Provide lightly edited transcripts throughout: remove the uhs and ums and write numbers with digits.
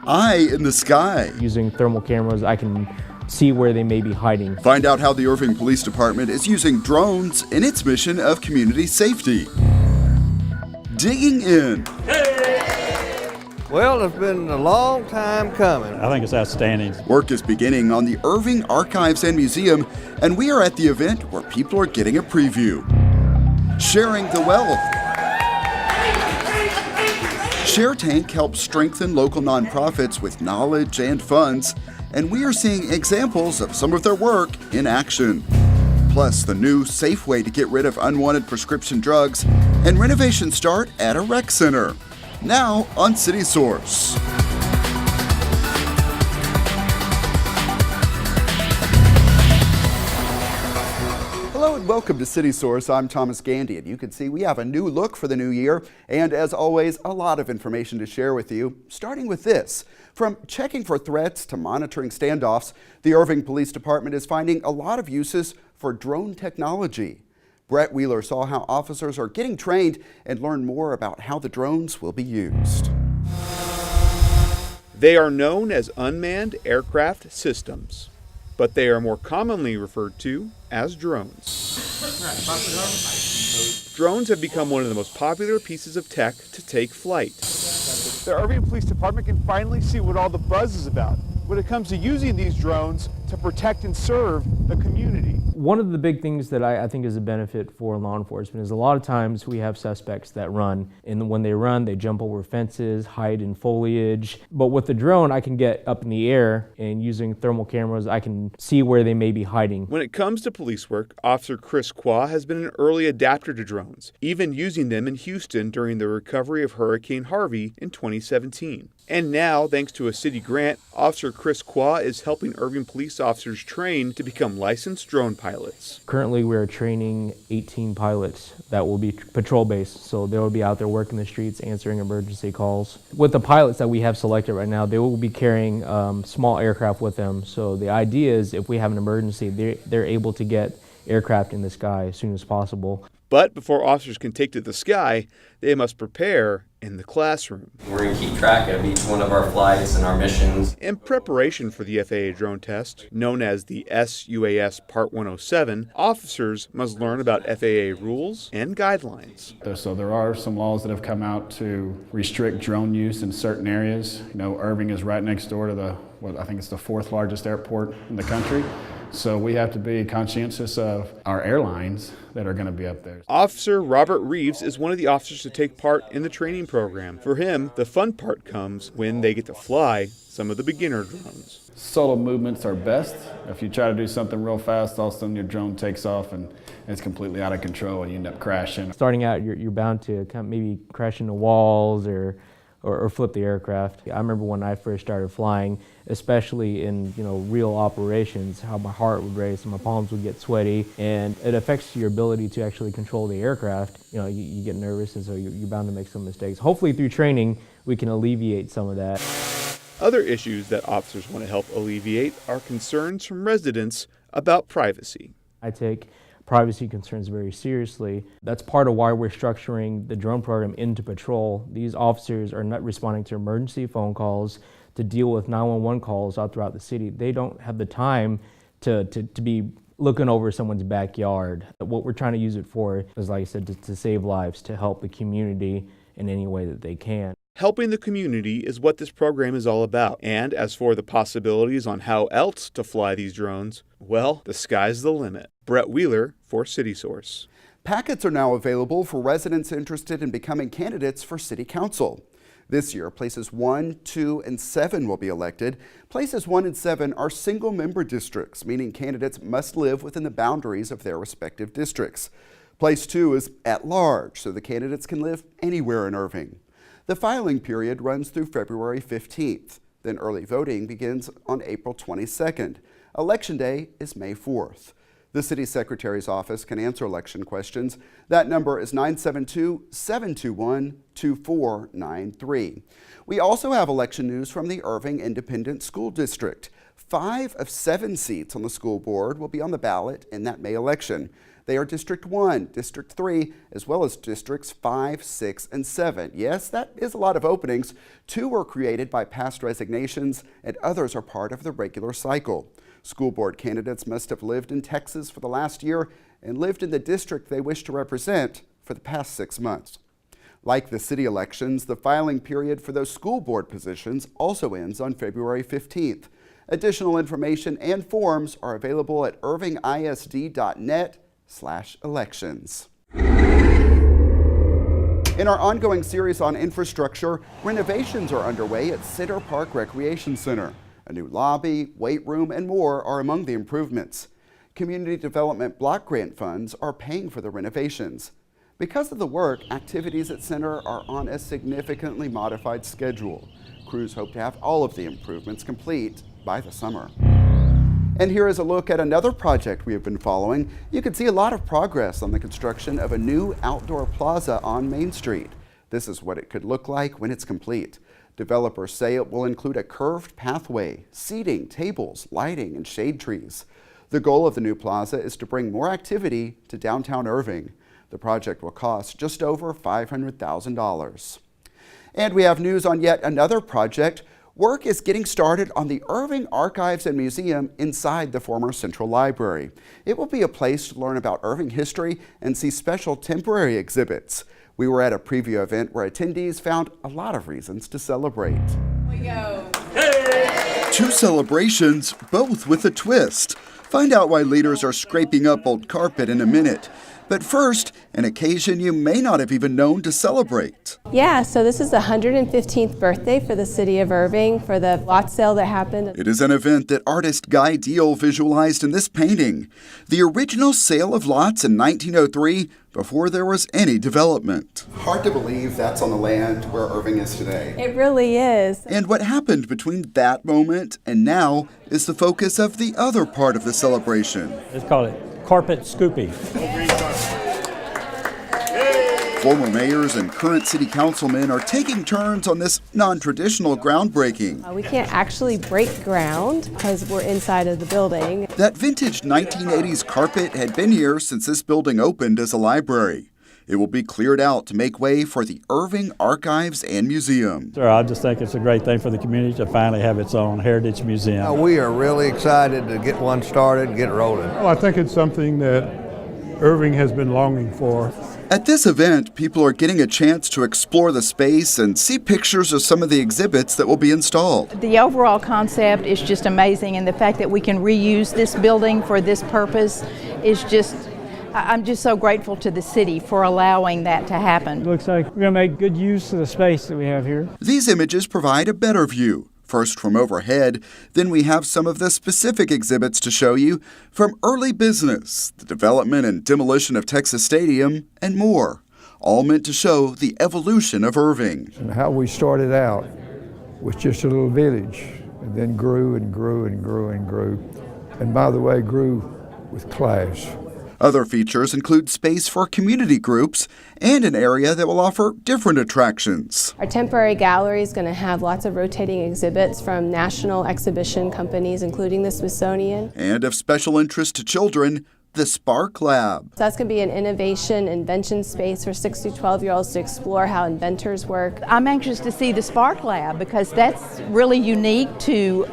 Eye in the sky. Using thermal cameras, I can see where they may be hiding. Find out how the Irving Police Department is using drones in its mission of community safety. Digging in. Well, it's been a long time coming. I think it's outstanding. Work is beginning on the Irving Archives and Museum, and we are at the event where people are getting a preview. Sharing the wealth. Share Tank helps strengthen local nonprofits with knowledge and funds, and we are seeing examples of some of their work in action. Plus, the new safe way to get rid of unwanted prescription drugs, and renovations start at a rec center. Now on City Source. Hello and welcome to City Source. I'm Thomas Gandy, and you can see we have a new look for the new year, and as always, a lot of information to share with you, starting with this. From checking for threats to monitoring standoffs, the Irving Police Department is finding a lot of uses for drone technology. Brett Wheeler saw how officers are getting trained and learned more about how the drones will be used. They are known as unmanned aircraft systems, but they are more commonly referred to as drones. Drones have become one of the most popular pieces of tech to take flight. The Irving Police Department can finally see what all the buzz is about when it comes to using these drones to protect and serve the community. One of the big things that I think is a benefit for law enforcement is a lot of times we have suspects that run, and when they run, they jump over fences, hide in foliage. But with the drone, I can get up in the air, and using thermal cameras, I can see where they may be hiding. When it comes to police work, Officer Chris Qua has been an early adapter to drones, even using them in Houston during the recovery of Hurricane Harvey in 2017. And now, thanks to a city grant, Officer Chris Qua is helping Irving police officers train to become licensed drone pilots. Currently, we are training 18 pilots that will be patrol-based, so they will be out there working the streets, answering emergency calls. With the pilots that we have selected right now, they will be carrying small aircraft with them. So the idea is if we have an emergency, they're able to get aircraft in the sky as soon as possible. But before officers can take to the sky, they must prepare in the classroom. We're going to keep track of each one of our flights and our missions. In preparation for the FAA drone test, known as the SUAS Part 107, officers must learn about FAA rules and guidelines. So there are some laws that have come out to restrict drone use in certain areas. You know, Irving is right next door to I think it's the 4th largest airport in the country. So we have to be conscientious of our airlines that are going to be up there. Officer Robert Reeves is one of the officers to take part in the training program. For him, the fun part comes when they get to fly some of the beginner drones. Solo movements are best. If you try to do something real fast, all of a sudden your drone takes off and it's completely out of control and you end up crashing. Starting out, you're bound to maybe crash into walls or flip the aircraft. I remember when I first started flying, especially in real operations, how my heart would race and my palms would get sweaty, and it affects your ability to actually control the aircraft. You get nervous, and so you're bound to make some mistakes. Hopefully through training, we can alleviate some of that. Other issues that officers want to help alleviate are concerns from residents about privacy. I take privacy concerns very seriously. That's part of why we're structuring the drone program into patrol. These officers are not responding to emergency phone calls, to deal with 911 calls out throughout the city. They don't have the time to be looking over someone's backyard. What we're trying to use it for is, like I said, to save lives, to help the community in any way that they can. Helping the community is what this program is all about. And as for the possibilities on how else to fly these drones, well, the sky's the limit. Brett Wheeler for City Source. Packets are now available for residents interested in becoming candidates for City Council. This year, places 1, 2, and 7 will be elected. Places 1 and 7 are single-member districts, meaning candidates must live within the boundaries of their respective districts. Place 2 is at large, so the candidates can live anywhere in Irving. The filing period runs through February 15th. Then early voting begins on April 22nd. Election day is May 4th. The City Secretary's office can answer election questions. That number is 972-721-2493. We also have election news from the Irving Independent School District. 5 of 7 seats on the school board will be on the ballot in that May election. They are District 1, District 3, as well as Districts 5, 6, and 7. Yes, that is a lot of openings. 2 were created by past resignations, and others are part of the regular cycle. School board candidates must have lived in Texas for the last year and lived in the district they wish to represent for the past 6 months. Like the city elections, the filing period for those school board positions also ends on February 15th. Additional information and forms are available at irvingisd.net/elections. In our ongoing series on infrastructure, renovations are underway at Center Park Recreation Center. A new lobby, weight room, and more are among the improvements. Community Development Block Grant funds are paying for the renovations. Because of the work, activities at Center are on a significantly modified schedule. Crews hope to have all of the improvements complete by the summer. And here is a look at another project we have been following. You can see a lot of progress on the construction of a new outdoor plaza on Main Street. This is what it could look like when it's complete. Developers say it will include a curved pathway, seating, tables, lighting, and shade trees. The goal of the new plaza is to bring more activity to downtown Irving. The project will cost just over $500,000. And we have news on yet another project. Work is getting started on the Irving Archives and Museum inside the former Central Library. It will be a place to learn about Irving history and see special temporary exhibits. We were at a preview event where attendees found a lot of reasons to celebrate. We go. Hey! 2 celebrations, both with a twist. Find out why leaders are scraping up old carpet in a minute. But first, an occasion you may not have even known to celebrate. Yeah, so this is the 115th birthday for the city of Irving for the lot sale that happened. It is an event that artist Guy Deal visualized in this painting. The original sale of lots in 1903 before there was any development. Hard to believe that's on the land where Irving is today. It really is. And what happened between that moment and now is the focus of the other part of the celebration. Let's call it carpet scooping. Former mayors and current city councilmen are taking turns on this non-traditional groundbreaking. We can't actually break ground because we're inside of the building. That vintage 1980s carpet had been here since this building opened as a library. It will be cleared out to make way for the Irving Archives and Museum. Sir, I just think it's a great thing for the community to finally have its own heritage museum. We are really excited to get one started and get rolling. Well, I think it's something that Irving has been longing for. At this event, people are getting a chance to explore the space and see pictures of some of the exhibits that will be installed. The overall concept is just amazing, and the fact that we can reuse this building for this purpose is just, I'm just so grateful to the city for allowing that to happen. It looks like we're going to make good use of the space that we have here. These images provide a better view. First from overhead, then we have some of the specific exhibits to show you from early business, the development and demolition of Texas Stadium, and more, all meant to show the evolution of Irving. And how we started out was just a little village, and then grew and grew and grew and grew, and by the way, grew with class. Other features include space for community groups and an area that will offer different attractions. Our temporary gallery is going to have lots of rotating exhibits from national exhibition companies, including the Smithsonian. And of special interest to children, the Spark Lab. So that's going to be an innovation, invention space for 6 to 12-year-olds to explore how inventors work. I'm anxious to see the Spark Lab because that's really unique to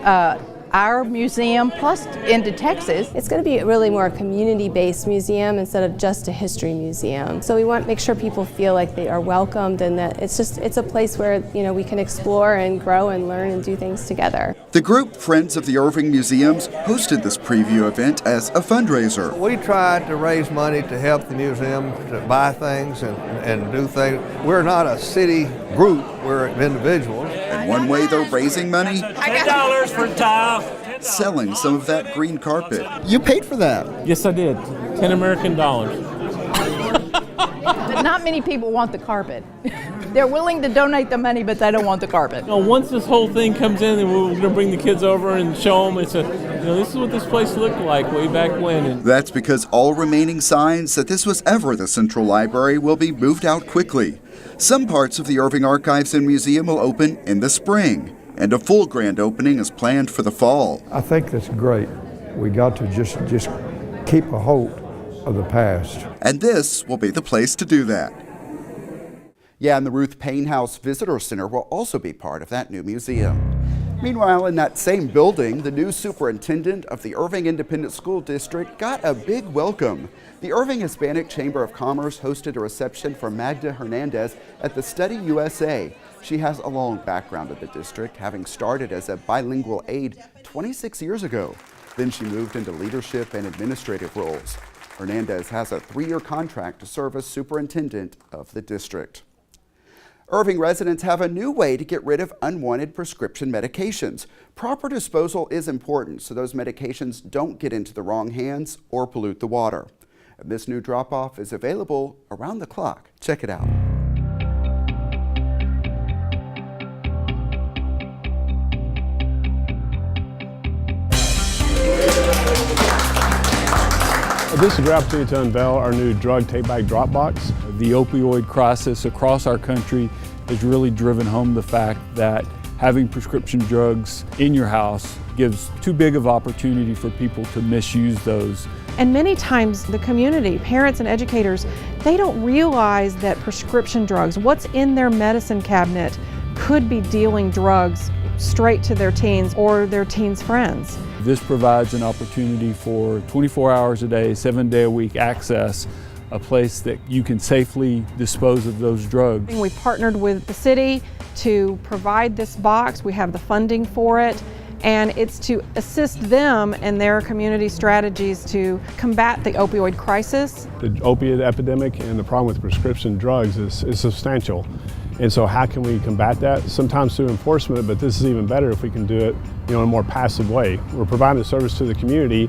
our museum plus into Texas. It's going to be really more a community-based museum instead of just a history museum. So we want to make sure people feel like they are welcomed and that it's a place where, you know, we can explore and grow and learn and do things together. The group Friends of the Irving Museums hosted this preview event as a fundraiser. We tried to raise money to help the museum to buy things and do things. We're not a city group, we're individuals. And one way they're raising money? $10 for tile. Selling some of that green carpet. You paid for that? Yes, I did. 10 American dollars. But not many people want the carpet. They're willing to donate the money, but they don't want the carpet. You know, once this whole thing comes in, and we're going to bring the kids over and show them, this is what this place looked like way back when. And that's because all remaining signs that this was ever the Central Library will be moved out quickly. Some parts of the Irving Archives and Museum will open in the spring, and a full grand opening is planned for the fall. I think that's great. We got to just keep a hold of the past. And this will be the place to do that. Yeah, and the Ruth Payne House Visitor Center will also be part of that new museum. Meanwhile, in that same building, the new superintendent of the Irving Independent School District got a big welcome. The Irving Hispanic Chamber of Commerce hosted a reception for Magda Hernandez at the Study USA. She has a long background at the district, having started as a bilingual aide 26 years ago. Then she moved into leadership and administrative roles. Hernandez has a 3-year contract to serve as superintendent of the district. Irving residents have a new way to get rid of unwanted prescription medications. Proper disposal is important so those medications don't get into the wrong hands or pollute the water. And this new drop-off is available around the clock. Check it out. This is your opportunity to unveil our new drug take-back drop box. The opioid crisis across our country has really driven home the fact that having prescription drugs in your house gives too big of opportunity for people to misuse those. And many times the community, parents and educators, they don't realize that prescription drugs, what's in their medicine cabinet, could be dealing drugs straight to their teens or their teens' friends. This provides an opportunity for 24 hours a day, 7-day-a-week access, a place that you can safely dispose of those drugs. We partnered with the city to provide this box. We have the funding for it, and it's to assist them in their community strategies to combat the opioid crisis. The opiate epidemic and the problem with prescription drugs is substantial. And so how can we combat that? Sometimes through enforcement, but this is even better if we can do it, in a more passive way. We're providing a service to the community.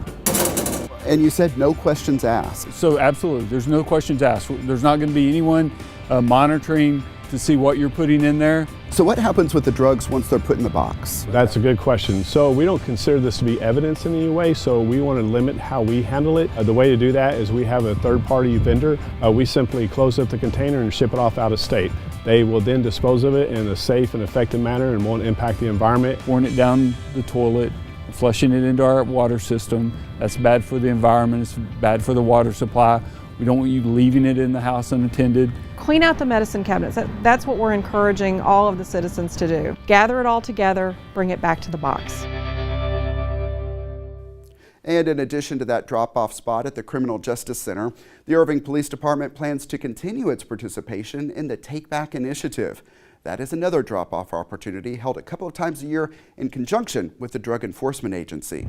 And you said no questions asked. So absolutely, there's no questions asked. There's not going to be anyone monitoring to see what you're putting in there. So what happens with the drugs once they're put in the box? That's a good question. So we don't consider this to be evidence in any way, so we want to limit how we handle it. The way to do that is we have a third-party vendor. We simply close up the container and ship it off out of state. They will then dispose of it in a safe and effective manner and won't impact the environment. Pouring it down the toilet, flushing it into our water system. That's bad for the environment, it's bad for the water supply. We don't want you leaving it in the house unattended. Clean out the medicine cabinets. That's what we're encouraging all of the citizens to do. Gather it all together, bring it back to the box. And in addition to that drop-off spot at the Criminal Justice Center, the Irving Police Department plans to continue its participation in the Take Back Initiative. That is another drop-off opportunity held a couple of times a year in conjunction with the Drug Enforcement Agency.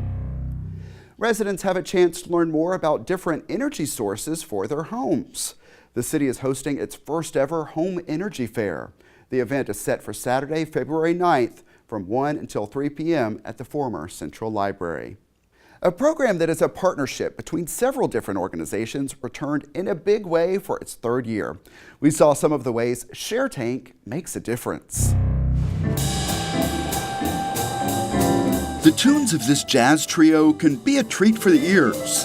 Residents have a chance to learn more about different energy sources for their homes. The city is hosting its first ever Home Energy Fair. The event is set for Saturday, February 9th from 1 until 3 p.m. at the former Central Library. A program that is a partnership between several different organizations returned in a big way for its 3rd year. We saw some of the ways ShareTank makes a difference. The tunes of this jazz trio can be a treat for the ears.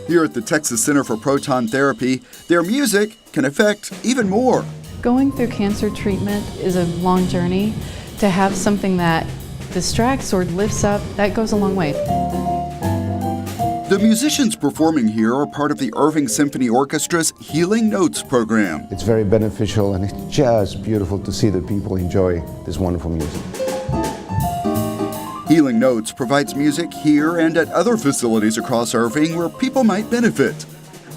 Here at the Texas Center for Proton Therapy, their music can affect even more. Going through cancer treatment is a long journey. To have something that distracts or lifts up, that goes a long way. The musicians performing here are part of the Irving Symphony Orchestra's Healing Notes program. It's very beneficial and it's just beautiful to see that people enjoy this wonderful music. Healing Notes provides music here and at other facilities across Irving where people might benefit.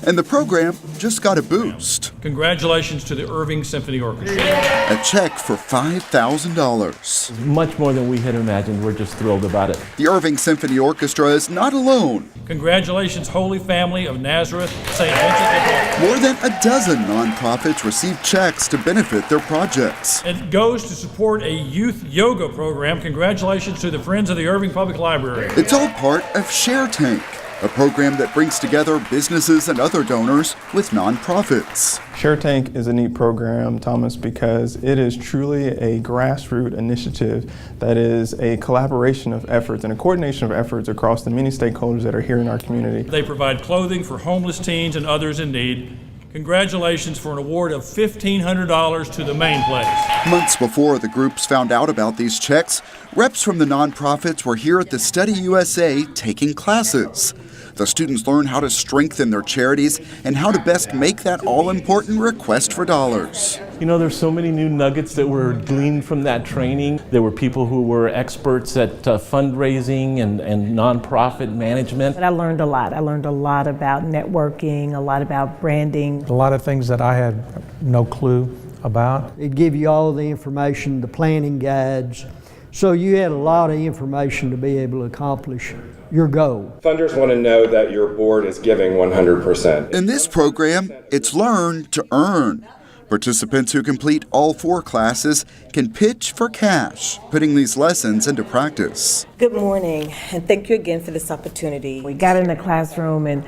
And the program just got a boost. Congratulations to the Irving Symphony Orchestra. A check for $5,000. Much more than we had imagined. We're just thrilled about it. The Irving Symphony Orchestra is not alone. Congratulations, Holy Family of Nazareth, St. Vincent de Paul. More than a dozen nonprofits received checks to benefit their projects. It goes to support a youth yoga program. Congratulations to the Friends of the Irving Public Library. It's all part of ShareTank, a program that brings together businesses and other donors with nonprofits. ShareTank is a neat program, Thomas, because it is truly a grassroots initiative that is a collaboration of efforts and a coordination of efforts across the many stakeholders that are here in our community. They provide clothing for homeless teens and others in need. Congratulations for an award of $1,500 to the main place. Months before the groups found out about these checks, reps from the nonprofits were here at the Study USA taking classes. The students learn how to strengthen their charities and how to best make that all-important request for dollars. You know, there's so many new nuggets that were gleaned from that training. There were people who were experts at fundraising and nonprofit management. I learned a lot. I learned a lot about networking, a lot about branding. A lot of things that I had no clue about. It'd give you all the information, the planning guides. So you had a lot of information to be able to accomplish your goal. Funders want to know that your board is giving 100%. In this program, it's Learn to Earn. Participants who complete all 4 classes can pitch for cash, putting these lessons into practice. Good morning, and thank you again for this opportunity. We got in the classroom and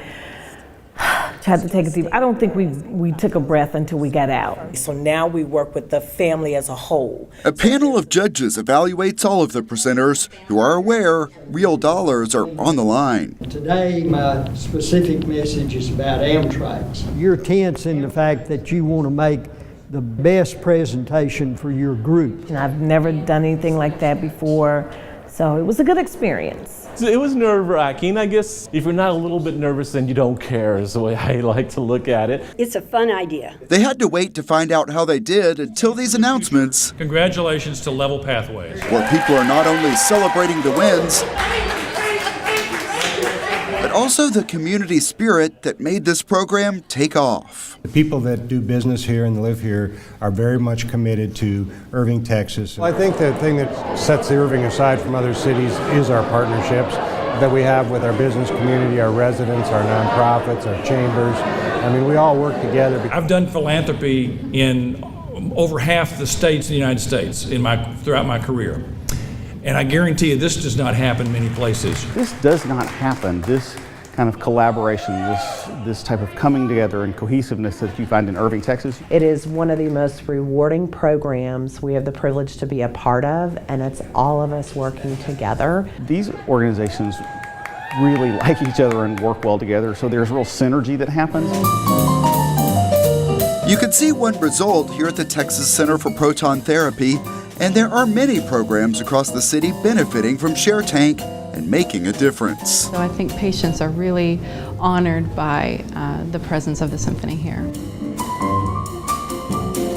tried to take a deep. I don't think we took a breath until we got out. So now we work with the family as a whole. A panel of judges evaluates all of the presenters who are aware real dollars are on the line. Today, my specific message is about Amtrak's. You're tense in the fact that you want to make the best presentation for your group. And I've never done anything like that before, so it was a good experience. It was nerve-wracking. I guess if you're not a little bit nervous, then you don't care, is the way I like to look at it. It's a fun idea. They had to wait to find out how they did until these announcements. Congratulations to Level Pathways, where people are not only celebrating the wins, but also the community spirit that made this program take off. The people that do business here and live here are very much committed to Irving, Texas. I think the thing that sets Irving aside from other cities is our partnerships that we have with our business community, our residents, our nonprofits, our chambers. I mean, we all work together. I've done philanthropy in over half the states in the United States throughout my career. And I guarantee you this does not happen many places. This does not happen. This kind of collaboration, this type of coming together and cohesiveness that you find in Irving, Texas. It is one of the most rewarding programs we have the privilege to be a part of, and it's all of us working together. These organizations really like each other and work well together, so there's real synergy that happens. You can see one result here at the Texas Center for Proton Therapy, and there are many programs across the city benefiting from ShareTank and making a difference. So I think patients are really honored by the presence of the symphony here.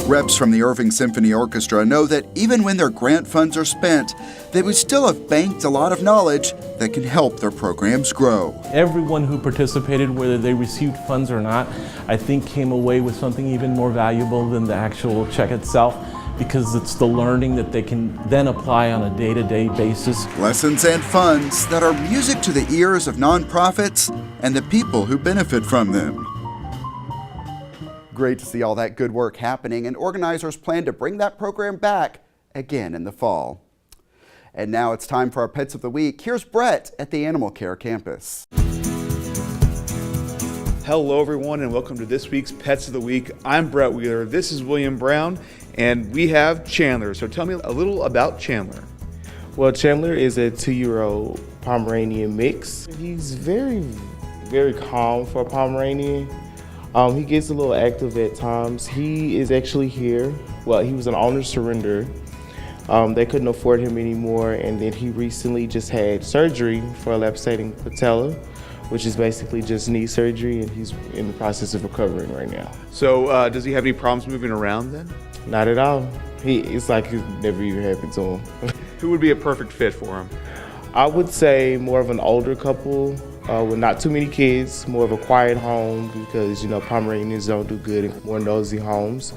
Reps from the Irving Symphony Orchestra know that even when their grant funds are spent, they would still have banked a lot of knowledge that can help their programs grow. Everyone who participated, whether they received funds or not, I think came away with something even more valuable than the actual check itself, because it's the learning that they can then apply on a day-to-day basis. Lessons and funds that are music to the ears of nonprofits and the people who benefit from them. Great to see all that good work happening, and organizers plan to bring that program back again in the fall. And now it's time for our Pets of the Week. Here's Brett at the Animal Care Campus. Hello everyone and welcome to this week's Pets of the Week. I'm Brett Wheeler, this is William Brown, and we have Chandler. So tell me a little about Chandler. Well, Chandler is a 2-year-old Pomeranian mix. He's very, very calm for a Pomeranian. He gets a little active at times. He is actually here. Well, he was an owner's surrender. They couldn't afford him anymore, and then he recently just had surgery for a lapsating patella, which is basically just knee surgery, and he's in the process of recovering right now. So does he have any problems moving around then? Not at all. It's like it never even happened to him. Who would be a perfect fit for him? I would say more of an older couple with not too many kids, more of a quiet home, because Pomeranians don't do good in more nosy homes.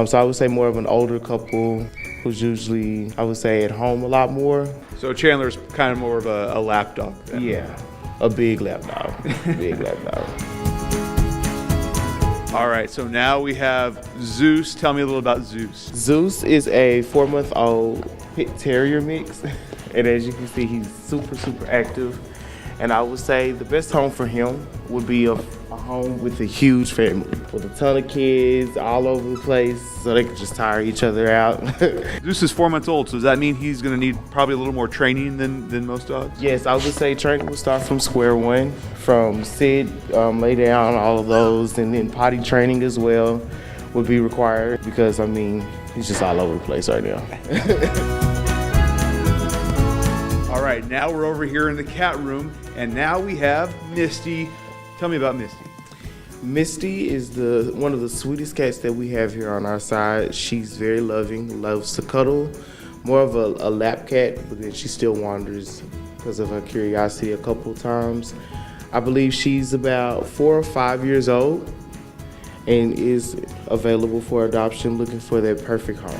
So I would say more of an older couple who's usually, I would say, at home a lot more. So Chandler's kind of more of a lap dog then. Yeah, a big lap dog, big lap dog. All right, so now we have Zeus. Tell me a little about Zeus. Zeus is a 4-month-old pit terrier mix. And as you can see, he's super, super active. And I would say the best home for him would be a home with a huge family, with a ton of kids all over the place, so they could just tire each other out. Zeus is 4 months old, so does that mean he's going to need probably a little more training than most dogs? Yes, I would say training will start from square one, from sit, lay down, all of those, and then potty training as well would be required, because he's just all over the place right now. All right, now we're over here in the cat room, and now we have Misty. Tell me about Misty. Misty is one of the sweetest cats that we have here on our side. She's very loving, loves to cuddle, more of a lap cat, but then she still wanders because of her curiosity a couple times. I believe she's about 4 or 5 years old and is available for adoption, looking for that perfect home.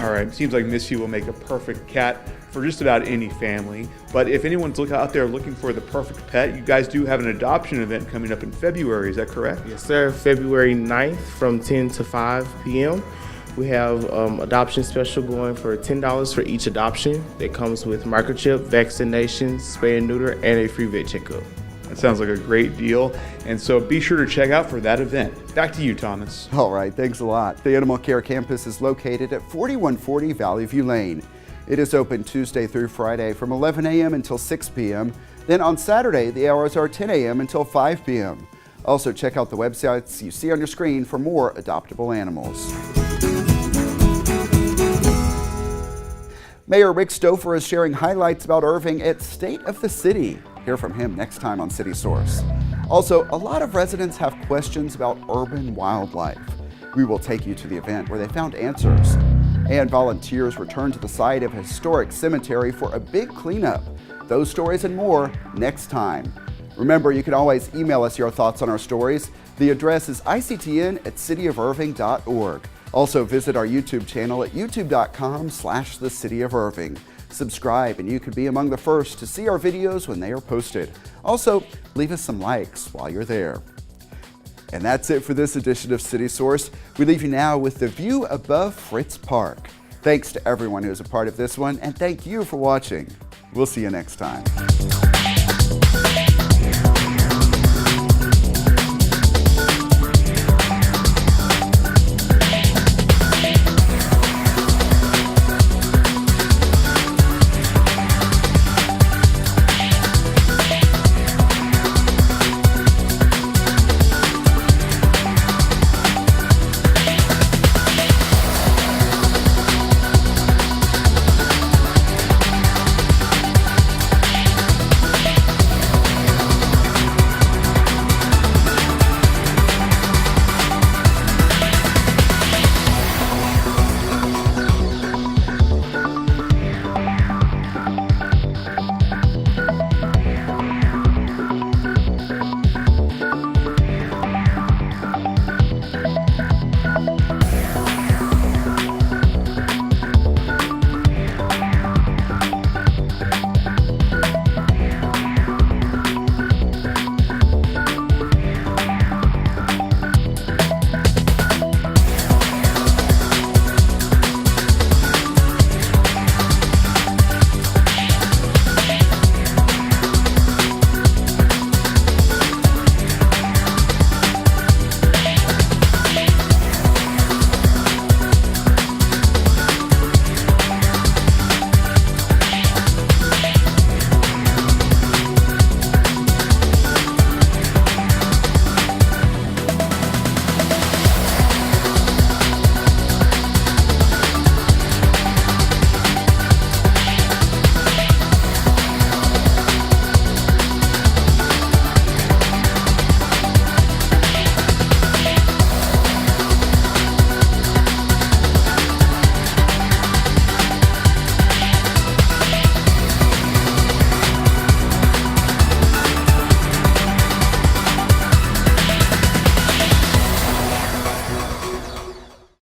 All right, seems like Misty will make a perfect cat for just about any family. But if anyone's out there looking for the perfect pet, you guys do have an adoption event coming up in February, is that correct? Yes, sir. February 9th from 10 to 5 p.m. We have adoption special going for $10 for each adoption. That comes with microchip, vaccinations, spay and neuter, and a free vet checkup. That sounds like a great deal. And so be sure to check out for that event. Back to you, Thomas. All right, thanks a lot. The Animal Care Campus is located at 4140 Valley View Lane. It is open Tuesday through Friday from 11 a.m. until 6 p.m. Then on Saturday, the hours are 10 a.m. until 5 p.m. Also, check out the websites you see on your screen for more adoptable animals. Mayor Rick Stouffer is sharing highlights about Irving at State of the City. Hear from him next time on City Source. Also, a lot of residents have questions about urban wildlife. We will take you to the event where they found answers. And volunteers return to the site of a historic cemetery for a big cleanup. Those stories and more next time. Remember, you can always email us your thoughts on our stories. The address is ictn@cityofirving.org. Also visit our YouTube channel at youtube.com/thecityofirving. Subscribe and you could be among the first to see our videos when they are posted. Also, leave us some likes while you're there. And that's it for this edition of City Source. We leave you now with the view above Fritz Park. Thanks to everyone who is a part of this one, and thank you for watching. We'll see you next time.